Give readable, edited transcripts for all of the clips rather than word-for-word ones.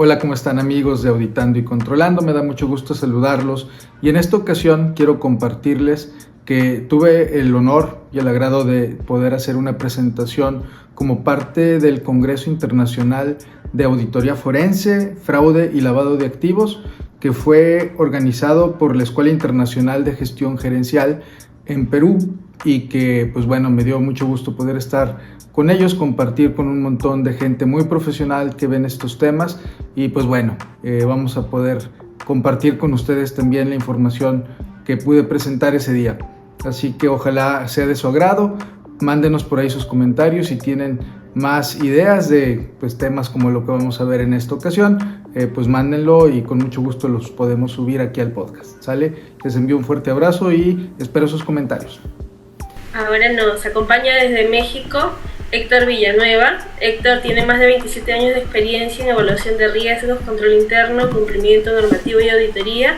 Hola, ¿cómo están amigos de Auditando y Controlando? Me da mucho gusto saludarlos y en esta ocasión quiero compartirles que tuve el honor y el agrado de poder hacer una presentación como parte del Congreso Internacional de Auditoría Forense, Fraude y Lavado de Activos, que fue organizado por la Escuela Internacional de Gestión Gerencial en Perú y que pues bueno, me dio mucho gusto poder estar con ellos, compartir con un montón de gente muy profesional que ven estos temas y pues bueno, vamos a poder compartir con ustedes también la información que pude presentar ese día. Así que ojalá sea de su agrado, mándenos por ahí sus comentarios si tienen más ideas de pues, temas como lo que vamos a ver en esta ocasión, pues mándenlo y con mucho gusto los podemos subir aquí al podcast, ¿sale? Les envío un fuerte abrazo y espero sus comentarios. Ahora nos acompaña desde México Héctor Villanueva. Héctor tiene más de 27 años de experiencia en evaluación de riesgos, control interno, cumplimiento normativo y auditoría.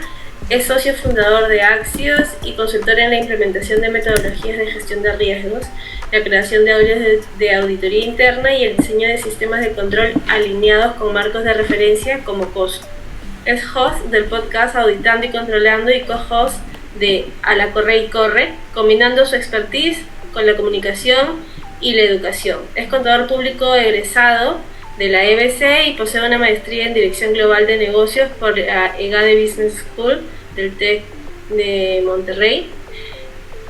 Es socio fundador de Axios y consultor en la implementación de metodologías de gestión de riesgos, la creación de audios de auditoría interna y el diseño de sistemas de control alineados con marcos de referencia como COSO. Es host del podcast Auditando y Controlando y co-host de A la Corre y Corre, combinando su expertise con la comunicación y la educación. Es contador público egresado de la EBC y posee una maestría en Dirección Global de Negocios por la EGADE Business School del TEC de Monterrey.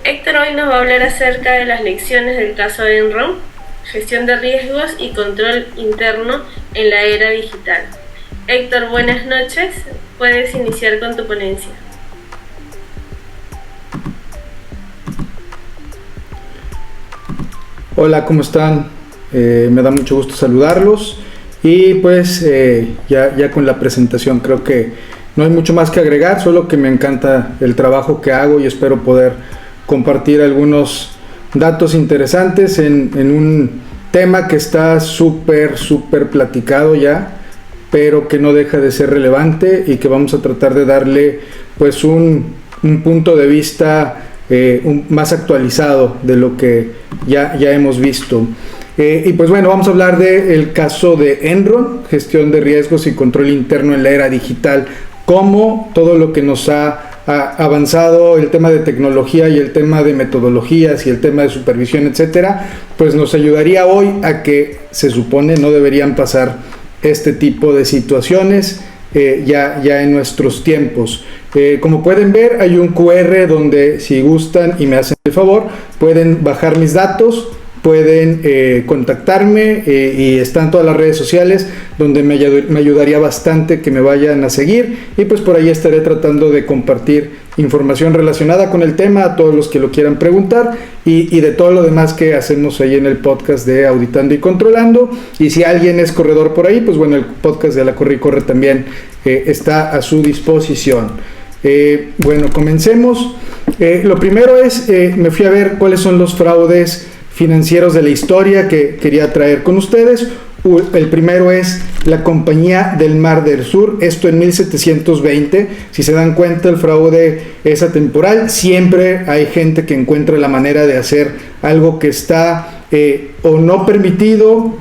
Héctor hoy nos va a hablar acerca de las lecciones del caso Enron, gestión de riesgos y control interno en la era digital. Héctor, buenas noches. Puedes iniciar con tu ponencia. Hola, ¿cómo están? Me da mucho gusto saludarlos y pues ya con la presentación creo que no hay mucho más que agregar, solo que me encanta el trabajo que hago y espero poder compartir algunos datos interesantes en un tema que está súper platicado ya, pero que no deja de ser relevante y que vamos a tratar de darle pues un punto de vista más actualizado de lo que ya hemos visto. Y pues bueno, vamos a hablar del caso de Enron, gestión de riesgos y control interno en la era digital, cómo todo lo que nos ha avanzado el tema de tecnología y el tema de metodologías y el tema de supervisión, etcétera, pues nos ayudaría hoy a que se supone no deberían pasar este tipo de situaciones ya en nuestros tiempos. Como pueden ver, hay un QR donde si gustan y me hacen el favor, pueden bajar mis datos, pueden contactarme y están todas las redes sociales donde me ayudaría bastante que me vayan a seguir y pues por ahí estaré tratando de compartir información relacionada con el tema a todos los que lo quieran preguntar y de todo lo demás que hacemos ahí en el podcast de Auditando y Controlando. Y si alguien es corredor por ahí, pues bueno, el podcast de A la Corre y Corre también está a su disposición. Bueno, comencemos. Lo primero es, me fui a ver cuáles son los fraudes financieros de la historia que quería traer con ustedes. El primero es la Compañía del Mar del Sur, esto en 1720. Si se dan cuenta, el fraude es atemporal. Siempre hay gente que encuentra la manera de hacer algo que está o no permitido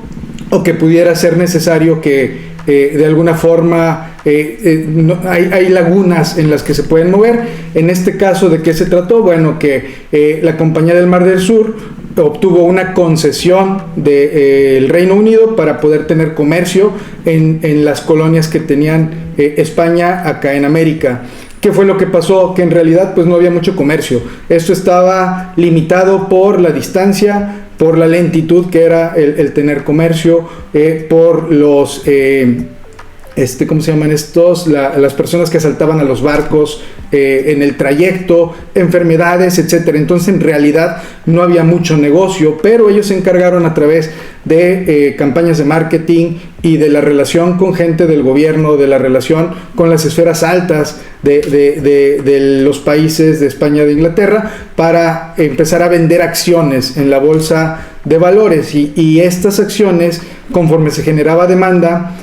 o que pudiera ser necesario que de alguna forma hay lagunas en las que se pueden mover. En este caso, ¿de qué se trató? Bueno, que la Compañía del Mar del Sur obtuvo una concesión del Reino Unido para poder tener comercio en las colonias que tenían España acá en América. ¿Qué fue lo que pasó? Que en realidad pues no había mucho comercio. Esto estaba limitado por la distancia, por la lentitud que era el tener comercio, por los ¿cómo se llaman estos? Las personas que asaltaban a los barcos en el trayecto, enfermedades, etcétera. Entonces en realidad no había mucho negocio, pero ellos se encargaron a través de campañas de marketing y de la relación con gente del gobierno, de la relación con las esferas altas de los países de España e de Inglaterra, para empezar a vender acciones en la bolsa de valores y estas acciones, conforme se generaba demanda,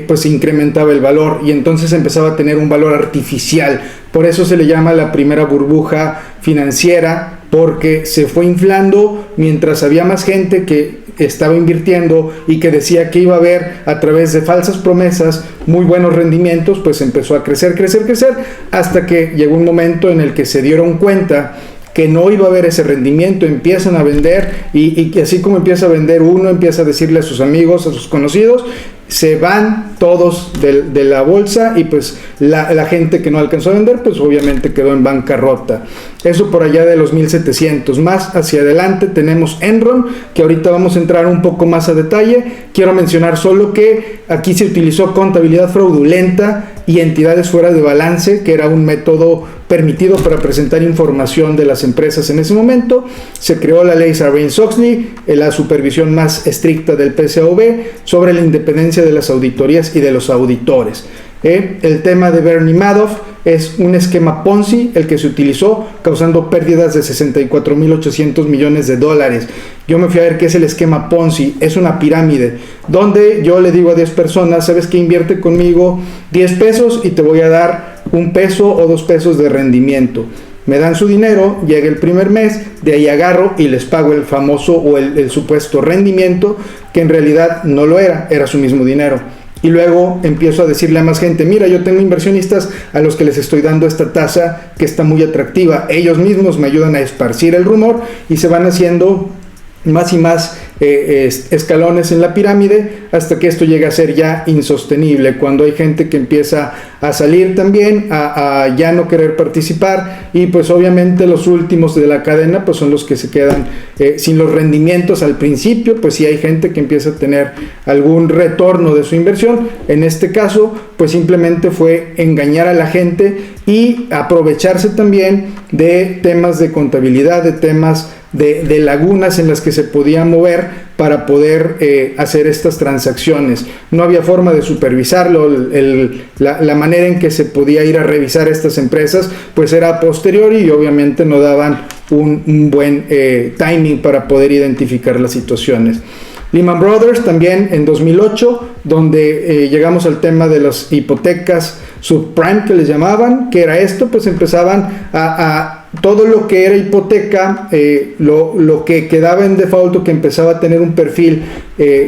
pues incrementaba el valor y entonces empezaba a tener un valor artificial. Por eso se le llama la primera burbuja financiera porque se fue inflando mientras había más gente que estaba invirtiendo y que decía que iba a haber a través de falsas promesas muy buenos rendimientos, pues empezó a crecer, hasta que llegó un momento en el que se dieron cuenta que no iba a haber ese rendimiento, empiezan a vender y así como empieza a vender uno, empieza a decirle a sus amigos, a sus conocidos, se van todos de la bolsa y pues la gente que no alcanzó a vender pues obviamente quedó en bancarrota. Eso por allá de los 1700. Más hacia adelante tenemos Enron, que ahorita vamos a entrar un poco más a detalle. Quiero mencionar solo que aquí se utilizó contabilidad fraudulenta y entidades fuera de balance, que era un método permitido para presentar información de las empresas en ese momento. Se creó la ley Sarbanes-Oxley, la supervisión más estricta del PCAOB sobre la independencia de las auditorías y de los auditores. El tema de Bernie Madoff es un esquema Ponzi el que se utilizó, causando pérdidas de 64.800 millones de dólares. Yo me fui a ver qué es el esquema Ponzi. Es una pirámide donde yo le digo a 10 personas, ¿sabes qué? Invierte conmigo 10 pesos y te voy a dar 1 peso o 2 pesos de rendimiento. Me dan su dinero, llega el primer mes, de ahí agarro y les pago el famoso o el supuesto rendimiento, que en realidad no lo era, era su mismo dinero. Y luego empiezo a decirle a más gente, mira, yo tengo inversionistas a los que les estoy dando esta tasa que está muy atractiva. Ellos mismos me ayudan a esparcir el rumor y se van haciendo más y más escalones en la pirámide hasta que esto llega a ser ya insostenible, cuando hay gente que empieza a salir también, a ya no querer participar, y pues obviamente los últimos de la cadena pues son los que se quedan sin los rendimientos al principio. Pues sí hay gente que empieza a tener algún retorno de su inversión. En este caso pues simplemente fue engañar a la gente y aprovecharse también de temas de contabilidad, de temas de lagunas en las que se podía mover para poder hacer estas transacciones. No había forma de supervisarlo. La manera en que se podía ir a revisar estas empresas pues era a posteriori y obviamente no daban un buen timing para poder identificar las situaciones. Lehman Brothers también en 2008, donde llegamos al tema de las hipotecas subprime que les llamaban. ¿Qué era esto? Pues empezaban a todo lo que era hipoteca, lo que quedaba en default o que empezaba a tener un perfil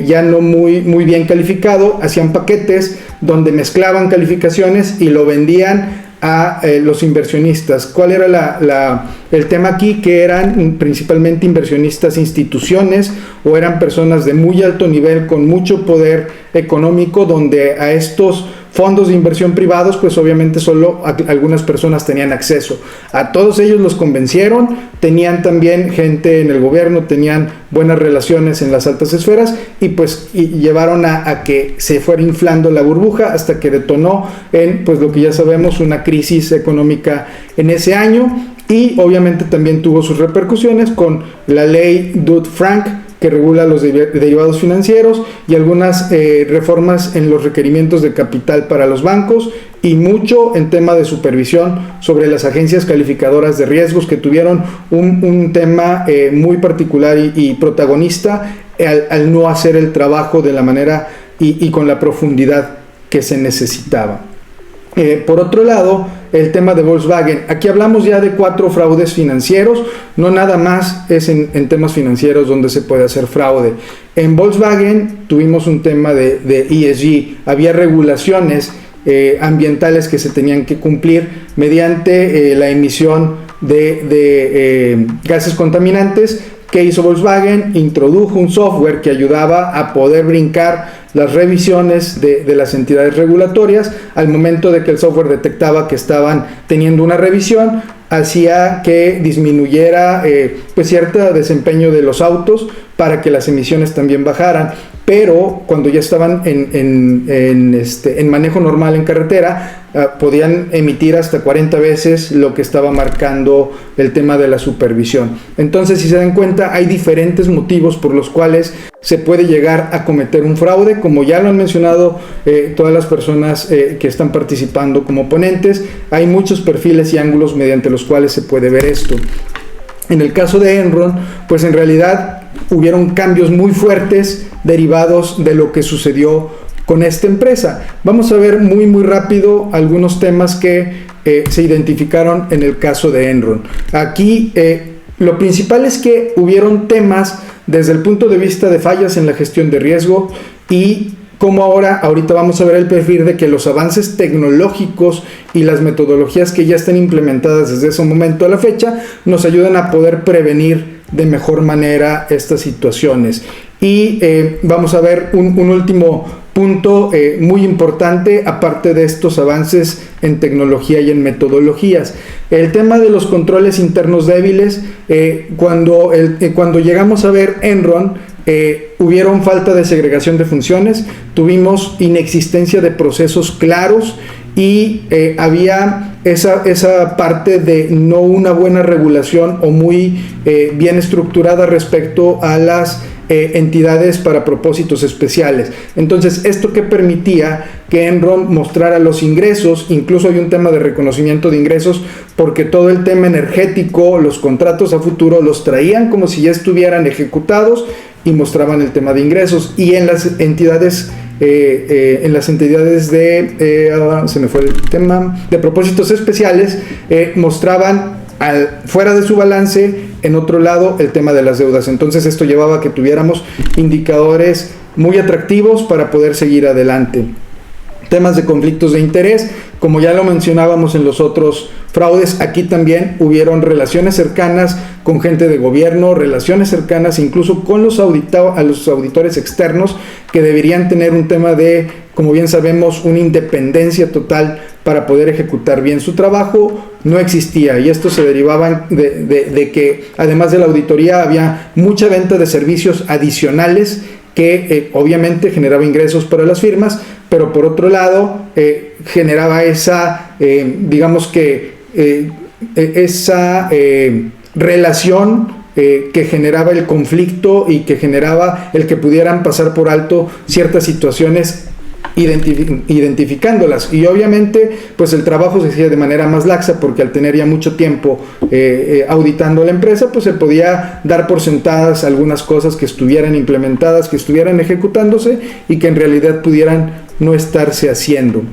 ya no muy bien calificado, hacían paquetes donde mezclaban calificaciones y lo vendían a los inversionistas. ¿Cuál era el tema aquí? Que eran principalmente inversionistas instituciones o eran personas de muy alto nivel con mucho poder económico, donde a estos fondos de inversión privados pues obviamente solo algunas personas tenían acceso. A todos ellos los convencieron, tenían también gente en el gobierno, tenían buenas relaciones en las altas esferas y pues llevaron a que se fuera inflando la burbuja hasta que detonó en pues lo que ya sabemos, una crisis económica en ese año. Y obviamente también tuvo sus repercusiones con la ley Dodd-Frank, que regula los derivados financieros, y algunas reformas en los requerimientos de capital para los bancos, y mucho en tema de supervisión sobre las agencias calificadoras de riesgos, que tuvieron un tema muy particular y protagonista al no hacer el trabajo de la manera y con la profundidad que se necesitaba. Por otro lado, el tema de Volkswagen. Aquí hablamos ya de 4 fraudes financieros. No nada más es en temas financieros donde se puede hacer fraude. En Volkswagen tuvimos un tema de ESG. Había regulaciones ambientales que se tenían que cumplir mediante la emisión de gases contaminantes. ¿Qué hizo Volkswagen? Introdujo un software que ayudaba a poder brincar las revisiones de las entidades regulatorias. Al momento de que el software detectaba que estaban teniendo una revisión, hacía que disminuyera pues cierto desempeño de los autos para que las emisiones también bajaran. Pero cuando ya estaban en manejo normal en carretera, podían emitir hasta 40 veces lo que estaba marcando el tema de la supervisión. Entonces, si se dan cuenta, hay diferentes motivos por los cuales se puede llegar a cometer un fraude, como ya lo han mencionado todas las personas que están participando como ponentes. Hay muchos perfiles y ángulos mediante los cuales se puede ver esto. En el caso de Enron, pues en realidad hubieron cambios muy fuertes derivados de lo que sucedió con esta empresa. Vamos a ver muy rápido algunos temas que se identificaron en el caso de Enron. Aquí lo principal es que hubieron temas desde el punto de vista de fallas en la gestión de riesgo y como ahorita vamos a ver el perfil de que los avances tecnológicos y las metodologías que ya están implementadas desde ese momento a la fecha nos ayudan a poder prevenir de mejor manera estas situaciones. Y vamos a ver un último punto muy importante, aparte de estos avances en tecnología y en metodologías. El tema de los controles internos débiles, cuando llegamos a ver Enron, hubieron falta de segregación de funciones, tuvimos inexistencia de procesos claros y había esa parte de no una buena regulación o muy bien estructurada respecto a las entidades para propósitos especiales. Entonces, esto que permitía que Enron mostrara los ingresos, incluso hay un tema de reconocimiento de ingresos, porque todo el tema energético, los contratos a futuro los traían como si ya estuvieran ejecutados y mostraban el tema de ingresos. Y en las entidades se me fue el tema, de propósitos especiales, mostraban fuera de su balance, en otro lado, el tema de las deudas. Entonces esto llevaba a que tuviéramos indicadores muy atractivos para poder seguir adelante. Temas de conflictos de interés, como ya lo mencionábamos en los otros fraudes, aquí también hubieron relaciones cercanas con gente de gobierno, relaciones cercanas incluso con los auditores externos, que deberían tener un tema de, como bien sabemos, una independencia total para poder ejecutar bien su trabajo. No existía, y esto se derivaba de que además de la auditoría había mucha venta de servicios adicionales que obviamente generaba ingresos para las firmas, pero por otro lado generaba esa relación que generaba el conflicto y que generaba el que pudieran pasar por alto ciertas situaciones identificándolas, y obviamente pues el trabajo se hacía de manera más laxa, porque al tener ya mucho tiempo auditando la empresa, pues se podía dar por sentadas algunas cosas que estuvieran implementadas, que estuvieran ejecutándose y que en realidad pudieran no estarse haciendo.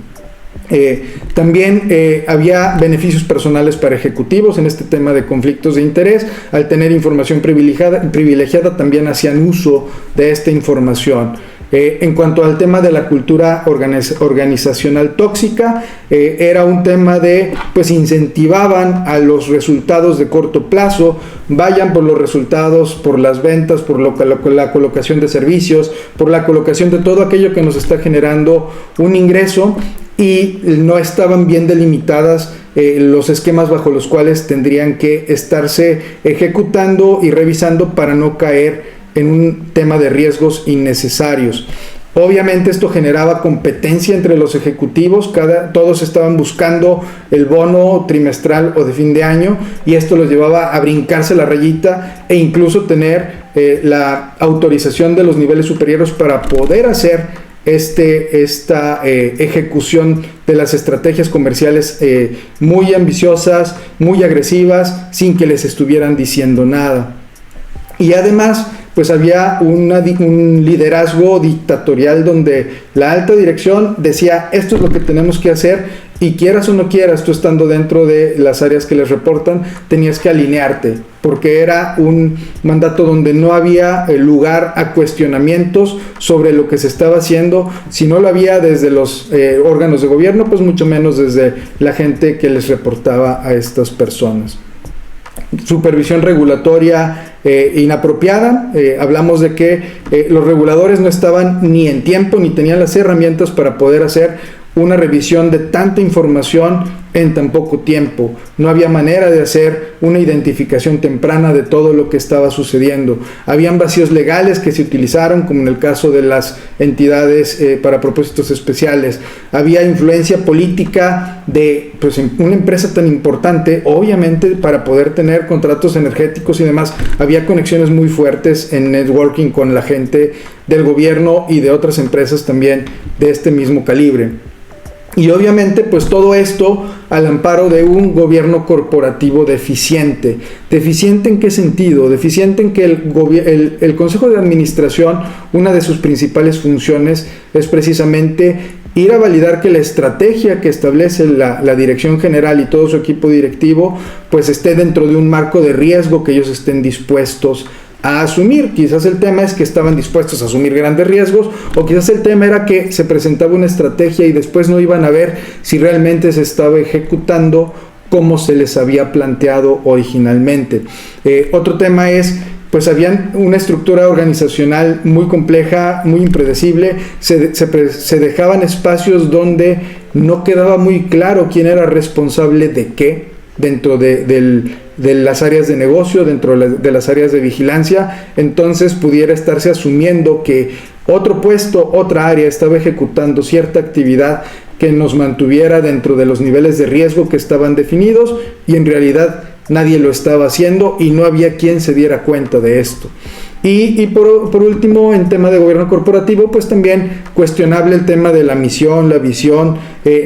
También había beneficios personales para ejecutivos en este tema de conflictos de interés. Al tener información privilegiada también hacían uso de esta información. En cuanto al tema de la cultura organizacional tóxica, era un tema de, pues incentivaban a los resultados de corto plazo, vayan por los resultados, por las ventas, por la colocación de servicios, por la colocación de todo aquello que nos está generando un ingreso, y no estaban bien delimitadas los esquemas bajo los cuales tendrían que estarse ejecutando y revisando para no caer en un tema de riesgos innecesarios. Obviamente esto generaba competencia entre los ejecutivos, todos estaban buscando el bono trimestral o de fin de año, y esto los llevaba a brincarse la rayita e incluso tener la autorización de los niveles superiores para poder hacer esta ejecución de las estrategias comerciales muy ambiciosas, muy agresivas, sin que les estuvieran diciendo nada. Y además pues había un liderazgo dictatorial donde la alta dirección decía: esto es lo que tenemos que hacer, y quieras o no quieras, tú estando dentro de las áreas que les reportan, tenías que alinearte, porque era un mandato donde no había lugar a cuestionamientos sobre lo que se estaba haciendo. Si no lo había desde los órganos de gobierno, pues mucho menos desde la gente que les reportaba a estas personas. Supervisión regulatoria inapropiada. Hablamos de que los reguladores no estaban ni en tiempo ni tenían las herramientas para poder hacer una revisión de tanta información en tan poco tiempo. No había manera de hacer una identificación temprana de todo lo que estaba sucediendo. Habían vacíos legales que se utilizaron, como en el caso de las entidades para propósitos especiales. Había influencia política de una empresa tan importante. Obviamente, para poder tener contratos energéticos y demás, había conexiones muy fuertes en networking con la gente del gobierno y de otras empresas también de este mismo calibre. Y obviamente pues todo esto al amparo de un gobierno corporativo deficiente. ¿Deficiente en qué sentido? Deficiente en que el Consejo de Administración, una de sus principales funciones es precisamente ir a validar que la estrategia que establece la dirección general y todo su equipo directivo pues esté dentro de un marco de riesgo que ellos estén dispuestos a asumir. Quizás el tema es que estaban dispuestos a asumir grandes riesgos, o quizás el tema era que se presentaba una estrategia y después no iban a ver si realmente se estaba ejecutando como se les había planteado originalmente. Otro tema es, pues habían una estructura organizacional muy compleja, muy impredecible, se dejaban espacios donde no quedaba muy claro quién era responsable de qué dentro de las áreas de negocio, dentro de las áreas de vigilancia. Entonces pudiera estarse asumiendo que otro puesto, otra área estaba ejecutando cierta actividad que nos mantuviera dentro de los niveles de riesgo que estaban definidos, y en realidad nadie lo estaba haciendo y no había quien se diera cuenta de esto. Y por último, en tema de gobierno corporativo, pues también cuestionable el tema de la misión, la visión.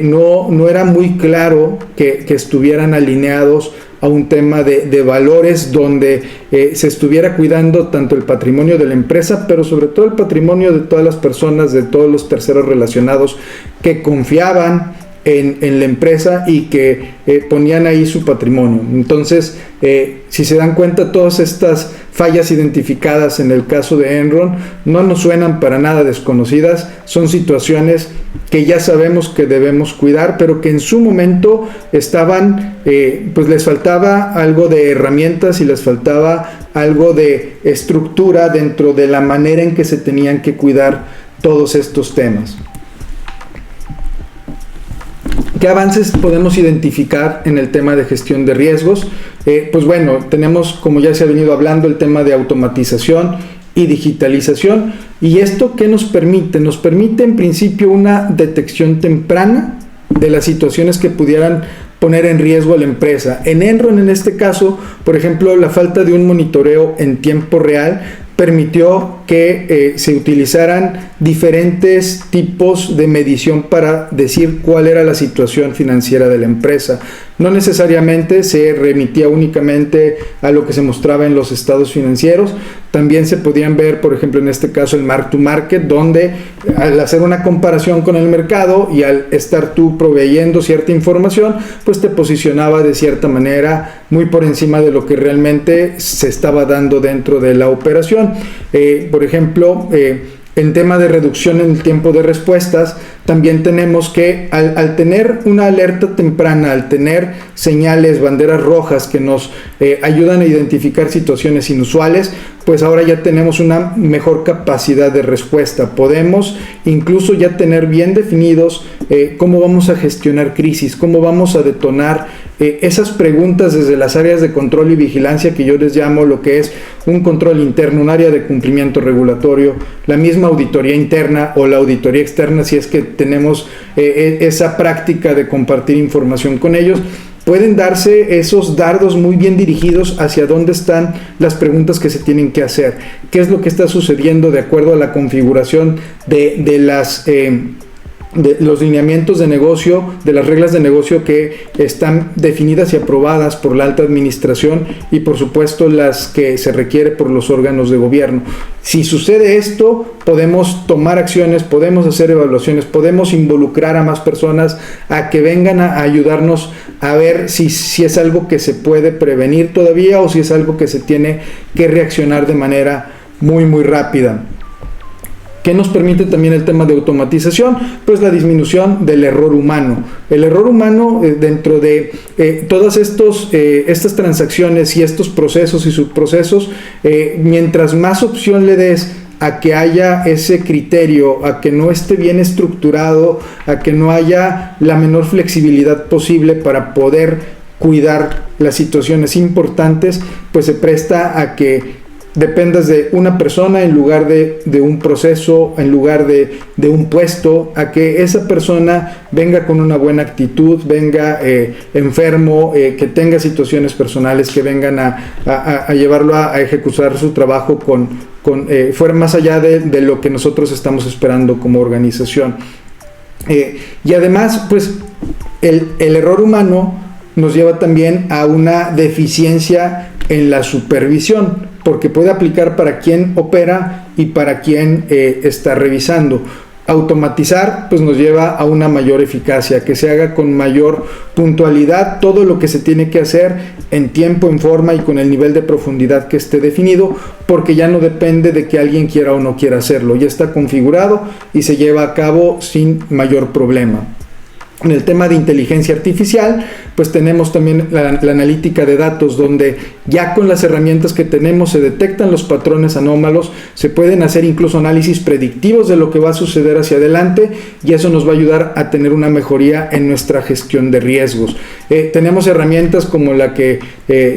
No era muy claro que estuvieran alineados a un tema de valores donde se estuviera cuidando tanto el patrimonio de la empresa, pero sobre todo el patrimonio de todas las personas, de todos los terceros relacionados que confiaban en la empresa y que ponían ahí su patrimonio. Entonces, si se dan cuenta, todas estas fallas identificadas en el caso de Enron no nos suenan para nada desconocidas. Son situaciones que ya sabemos que debemos cuidar, pero que en su momento estaban, pues les faltaba algo de herramientas y les faltaba algo de estructura dentro de la manera en que se tenían que cuidar todos estos temas. ¿Qué avances podemos identificar en el tema de gestión de riesgos? Pues bueno, tenemos, como ya se ha venido hablando, el tema de automatización y digitalización. ¿Y esto qué nos permite? Nos permite en principio una detección temprana de las situaciones que pudieran poner en riesgo a la empresa. En Enron, en este caso, por ejemplo, la falta de un monitoreo en tiempo real permitió que se utilizaran diferentes tipos de medición para decir cuál era la situación financiera de la empresa. No necesariamente se remitía únicamente a lo que se mostraba en los estados financieros, también se podían ver, por ejemplo, en este caso el mark to market, donde al hacer una comparación con el mercado y al estar tú proveyendo cierta información, pues te posicionaba de cierta manera muy por encima de lo que realmente se estaba dando dentro de la operación. Por ejemplo, en tema de reducción en el tiempo de respuestas, también tenemos que al tener una alerta temprana, al tener señales, banderas rojas que nos ayudan a identificar situaciones inusuales, pues ahora ya tenemos una mejor capacidad de respuesta. Podemos incluso ya tener bien definidos cómo vamos a gestionar crisis, cómo vamos a detonar esas preguntas desde las áreas de control y vigilancia, que yo les llamo lo que es un control interno, un área de cumplimiento regulatorio, la misma auditoría interna o la auditoría externa, si es que tenemos esa práctica de compartir información con ellos. Pueden darse esos dardos muy bien dirigidos hacia dónde están las preguntas que se tienen que hacer, qué es lo que está sucediendo de acuerdo a la configuración de los lineamientos de negocio, de las reglas de negocio que están definidas y aprobadas por la alta administración y por supuesto las que se requiere por los órganos de gobierno. Si sucede esto, podemos tomar acciones, podemos hacer evaluaciones, podemos involucrar a más personas a que vengan a ayudarnos a ver si es algo que se puede prevenir todavía o si es algo que se tiene que reaccionar de manera muy rápida. ¿Qué nos permite también el tema de automatización? Pues la disminución del error humano. El error humano dentro de todas estas transacciones y estos procesos y subprocesos, mientras más opción le des a que haya ese criterio, a que no esté bien estructurado, a que no haya la menor flexibilidad posible para poder cuidar las situaciones importantes, pues se presta a que dependas de una persona en lugar de un proceso, en lugar de un puesto, a que esa persona venga con una buena actitud, venga enfermo, que tenga situaciones personales que vengan a llevarlo a ejecutar su trabajo fuera más allá de lo que nosotros estamos esperando como organización. Y además, pues el error humano nos lleva también a una deficiencia en la supervisión, porque puede aplicar para quien opera y para quien está revisando. Automatizar pues nos lleva a una mayor eficacia, que se haga con mayor puntualidad todo lo que se tiene que hacer en tiempo, en forma y con el nivel de profundidad que esté definido, porque ya no depende de que alguien quiera o no quiera hacerlo, ya está configurado y se lleva a cabo sin mayor problema. En el tema de inteligencia artificial, pues tenemos también la analítica de datos, donde ya con las herramientas que tenemos se detectan los patrones anómalos, se pueden hacer incluso análisis predictivos de lo que va a suceder hacia adelante, y eso nos va a ayudar a tener una mejoría en nuestra gestión de riesgos. Tenemos herramientas como la que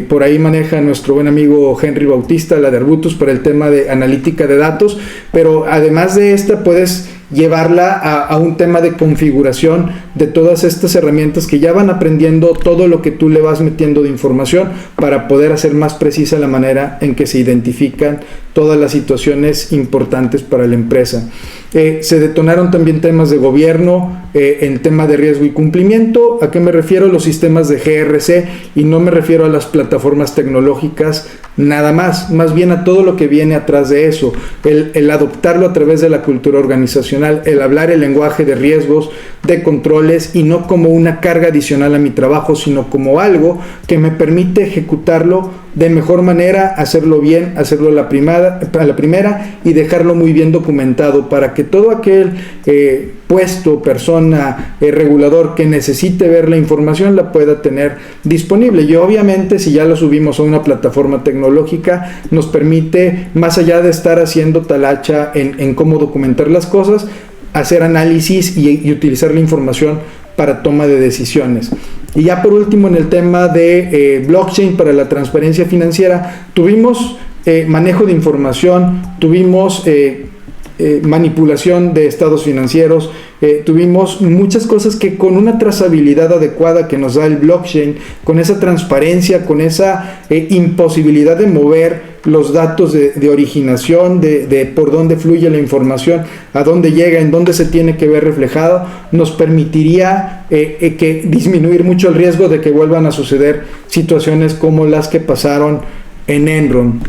por ahí maneja nuestro buen amigo Henry Bautista, la de Arbutus, para el tema de analítica de datos, pero además de esta puedes llevarla a un tema de configuración de todas estas herramientas que ya van aprendiendo todo lo que tú le vas metiendo de información para poder hacer más precisa la manera en que se identifican todas las situaciones importantes para la empresa. Se detonaron también temas de gobierno en tema de riesgo y cumplimiento. ¿A qué me refiero? Los sistemas de GRC, y no me refiero a las plataformas tecnológicas nada más bien a todo lo que viene atrás de eso, el adoptarlo a través de la cultura organizacional, el hablar el lenguaje de riesgos, de controles, y no como una carga adicional a mi trabajo, sino como algo que me permite ejecutarlo de mejor manera, hacerlo bien, hacerlo a la primera y dejarlo muy bien documentado para que todo aquel puesto, persona, regulador que necesite ver la información la pueda tener disponible. Y obviamente si ya lo subimos a una plataforma tecnológica, nos permite, más allá de estar haciendo talacha en cómo documentar las cosas, hacer análisis y utilizar la información para toma de decisiones. Y ya por último, en el tema de blockchain para la transparencia financiera, tuvimos manejo de información, tuvimos manipulación de estados financieros, tuvimos muchas cosas que con una trazabilidad adecuada que nos da el blockchain, con esa transparencia, con esa imposibilidad de mover los datos de originación, de por dónde fluye la información, a dónde llega, en dónde se tiene que ver reflejado, nos permitiría que disminuir mucho el riesgo de que vuelvan a suceder situaciones como las que pasaron en Enron.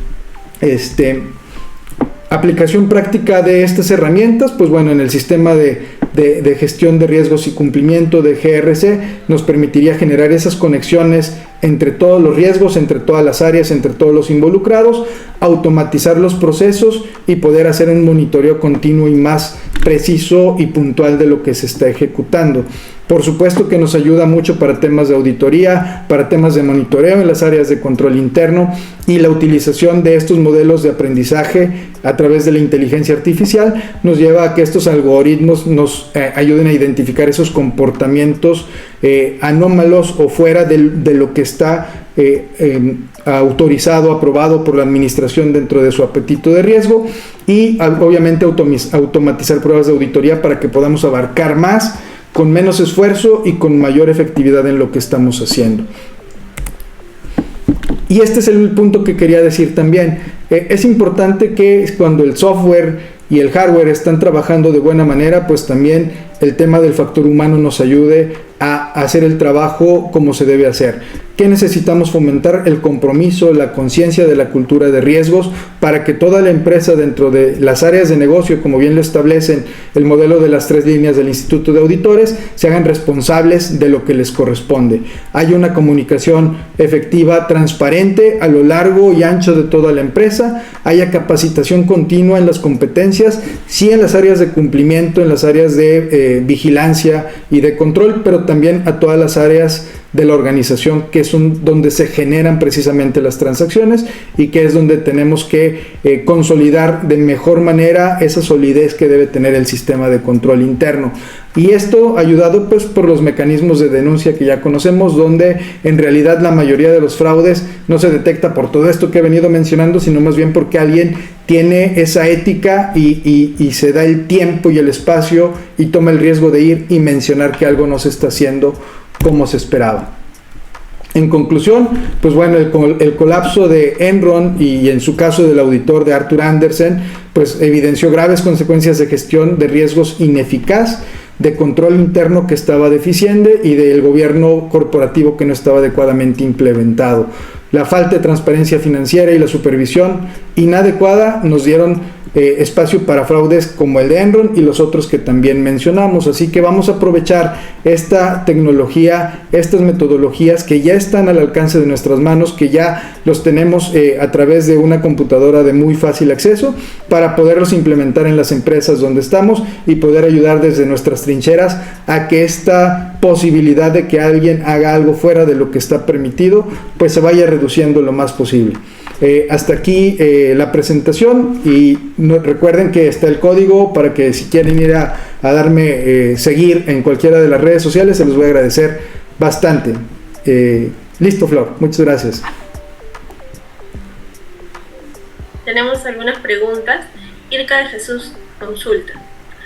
Aplicación práctica de estas herramientas, pues bueno, en el sistema de gestión de riesgos y cumplimiento de GRC nos permitiría generar esas conexiones entre todos los riesgos, entre todas las áreas, entre todos los involucrados, automatizar los procesos y poder hacer un monitoreo continuo y más preciso y puntual de lo que se está ejecutando. Por supuesto que nos ayuda mucho para temas de auditoría, para temas de monitoreo en las áreas de control interno, y la utilización de estos modelos de aprendizaje a través de la inteligencia artificial nos lleva a que estos algoritmos nos ayuden a identificar esos comportamientos anómalos o fuera de lo que está autorizado, aprobado por la administración dentro de su apetito de riesgo, y obviamente automatizar pruebas de auditoría para que podamos abarcar más con menos esfuerzo y con mayor efectividad en lo que estamos haciendo. Y este es el punto que quería decir también. Es importante que cuando el software y el hardware están trabajando de buena manera, pues también el tema del factor humano nos ayude a hacer el trabajo como se debe hacer. ¿Qué necesitamos fomentar? El compromiso, la conciencia de la cultura de riesgos, para que toda la empresa dentro de las áreas de negocio, como bien lo establecen el modelo de las 3 líneas del Instituto de Auditores, se hagan responsables de lo que les corresponde. Hay una comunicación efectiva, transparente a lo largo y ancho de toda la empresa, haya capacitación continua en las competencias, sí en las áreas de cumplimiento, en las áreas de vigilancia y de control, pero también a todas las áreas de la organización, que son donde se generan precisamente las transacciones y que es donde tenemos que consolidar de mejor manera esa solidez que debe tener el sistema de control interno. Y esto ayudado pues por los mecanismos de denuncia que ya conocemos, donde en realidad la mayoría de los fraudes no se detecta por todo esto que he venido mencionando, sino más bien porque alguien tiene esa ética y se da el tiempo y el espacio y toma el riesgo de ir y mencionar que algo no se está haciendo como se esperaba. En conclusión, pues bueno, el colapso de Enron y en su caso del auditor de Arthur Andersen, pues evidenció graves consecuencias de gestión de riesgos ineficaz, de control interno que estaba deficiente y del gobierno corporativo que no estaba adecuadamente implementado. La falta de transparencia financiera y la supervisión inadecuada nos dieron espacio para fraudes como el de Enron y los otros que también mencionamos. Así que vamos a aprovechar esta tecnología, estas metodologías que ya están al alcance de nuestras manos, que ya los tenemos a través de una computadora de muy fácil acceso, para poderlos implementar en las empresas donde estamos y poder ayudar desde nuestras trincheras a que esta posibilidad de que alguien haga algo fuera de lo que está permitido pues se vaya reduciendo lo más posible. Hasta aquí la presentación, y recuerden que está el código para que si quieren ir a darme seguir en cualquiera de las redes sociales, se los voy a agradecer bastante. Listo, Flor, muchas gracias. Tenemos algunas preguntas. Irka de Jesús consulta: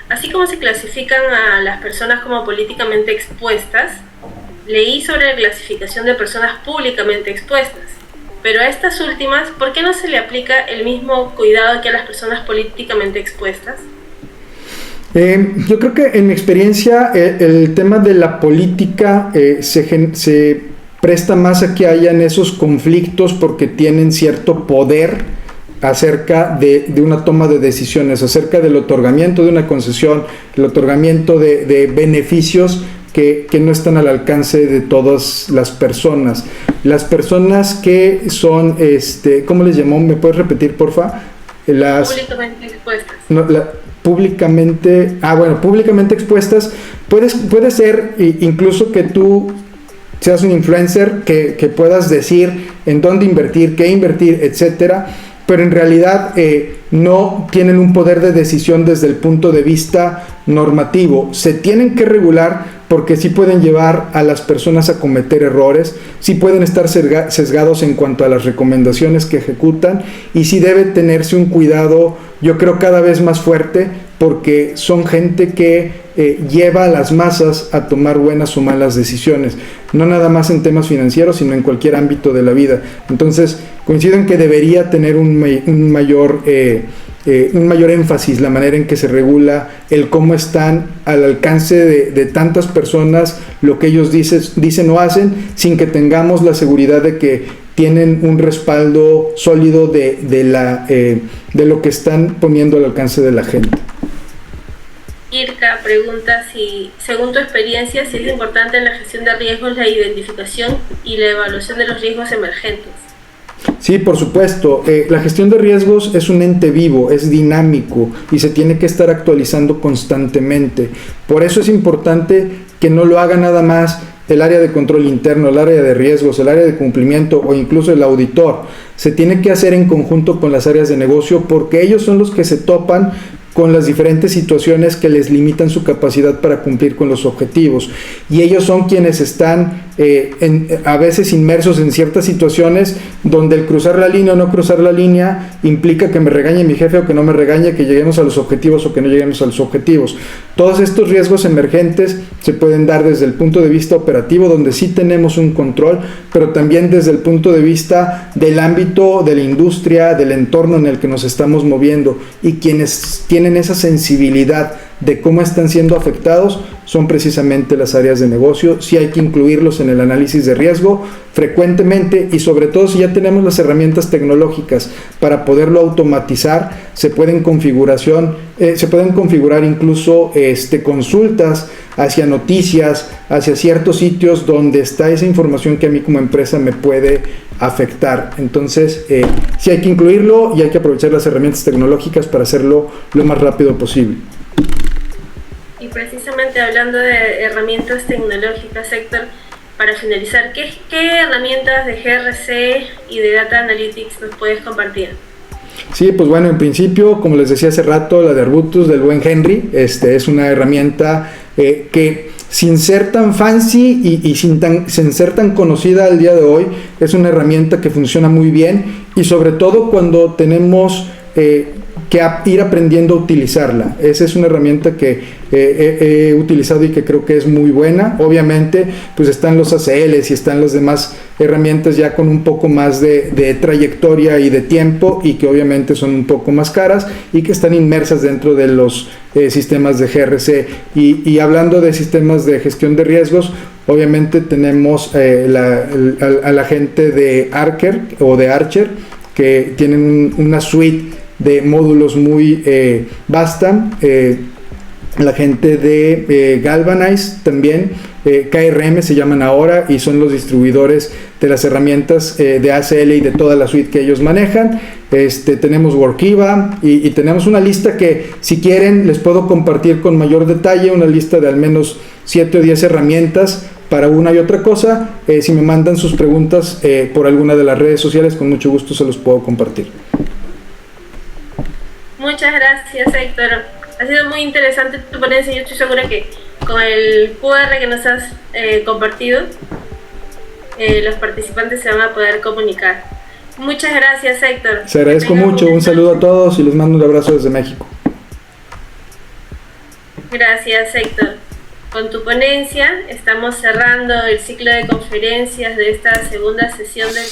así como se clasifican a las personas como políticamente expuestas, leí sobre la clasificación de personas públicamente expuestas. Pero a estas últimas, ¿por qué no se le aplica el mismo cuidado que a las personas políticamente expuestas? Yo creo que en mi experiencia el tema de la política se presta más a que hayan esos conflictos porque tienen cierto poder acerca de una toma de decisiones, acerca del otorgamiento de una concesión, el otorgamiento de beneficios que no están al alcance de todas las personas. Las personas que son, ¿cómo les llamó? ¿Me puedes repetir, porfa? Públicamente expuestas. No, públicamente expuestas. Puede ser incluso que tú seas un influencer, que puedas decir en dónde invertir, qué invertir, etcétera, pero en realidad no tienen un poder de decisión desde el punto de vista normativo. Se tienen que regular porque sí pueden llevar a las personas a cometer errores, sí pueden estar sesgados en cuanto a las recomendaciones que ejecutan, y sí debe tenerse un cuidado, yo creo, cada vez más fuerte, porque son gente que lleva a las masas a tomar buenas o malas decisiones, no nada más en temas financieros, sino en cualquier ámbito de la vida. Entonces, coincido en que debería tener un mayor énfasis la manera en que se regula el cómo están al alcance de tantas personas lo que ellos dicen o hacen, sin que tengamos la seguridad de que tienen un respaldo sólido de lo que están poniendo al alcance de la gente. Irka pregunta si, según tu experiencia, si es importante en la gestión de riesgos la identificación y la evaluación de los riesgos emergentes. Sí, por supuesto. La gestión de riesgos es un ente vivo, es dinámico y se tiene que estar actualizando constantemente. Por eso es importante que no lo haga nada más el área de control interno, el área de riesgos, el área de cumplimiento o incluso el auditor. Se tiene que hacer en conjunto con las áreas de negocio, porque ellos son los que se topan con las diferentes situaciones que les limitan su capacidad para cumplir con los objetivos, y ellos son quienes están a veces inmersos en ciertas situaciones donde el cruzar la línea o no cruzar la línea implica que me regañe mi jefe o que no me regañe, que lleguemos a los objetivos o que no lleguemos a los objetivos. Todos estos riesgos emergentes se pueden dar desde el punto de vista operativo, donde sí tenemos un control, pero también desde el punto de vista del ámbito de la industria, del entorno en el que nos estamos moviendo, y quienes tienen esa sensibilidad de cómo están siendo afectados son precisamente las áreas de negocio. Sí hay que incluirlos en el análisis de riesgo frecuentemente, y sobre todo si ya tenemos las herramientas tecnológicas para poderlo automatizar, se pueden configurar incluso consultas hacia noticias, hacia ciertos sitios donde está esa información que a mí como empresa me puede afectar. Entonces sí hay que incluirlo y hay que aprovechar las herramientas tecnológicas para hacerlo lo más rápido posible. Y precisamente hablando de herramientas tecnológicas, Héctor, para finalizar, ¿qué herramientas de GRC y de Data Analytics nos puedes compartir? Sí, pues bueno, en principio, como les decía hace rato, la de Arbutus del buen Henry, es una herramienta que, sin ser tan fancy y sin ser tan conocida al día de hoy, es una herramienta que funciona muy bien, y sobre todo cuando tenemos que ir aprendiendo a utilizarla. Esa es una herramienta que he utilizado y que creo que es muy buena. Obviamente pues están los ACLs y están las demás herramientas ya con un poco más de trayectoria y de tiempo, y que obviamente son un poco más caras y que están inmersas dentro de los sistemas de GRC. Y hablando de sistemas de gestión de riesgos, obviamente tenemos a la gente de Archer, que tienen una suite de módulos muy vasta. La gente de Galvanize también, KRM se llaman ahora, y son los distribuidores de las herramientas de ACL y de toda la suite que ellos manejan. Tenemos Workiva y tenemos una lista que, si quieren, les puedo compartir con mayor detalle, una lista de al menos 7 o 10 herramientas para una y otra cosa. Si me mandan sus preguntas por alguna de las redes sociales, con mucho gusto se los puedo compartir. Muchas gracias, Héctor. Ha sido muy interesante tu ponencia. Yo estoy segura que con el QR que nos has compartido, los participantes se van a poder comunicar. Muchas gracias, Héctor. Se agradezco mucho. Un saludo a todos y les mando un abrazo desde México. Gracias, Héctor. Con tu ponencia estamos cerrando el ciclo de conferencias de esta segunda sesión del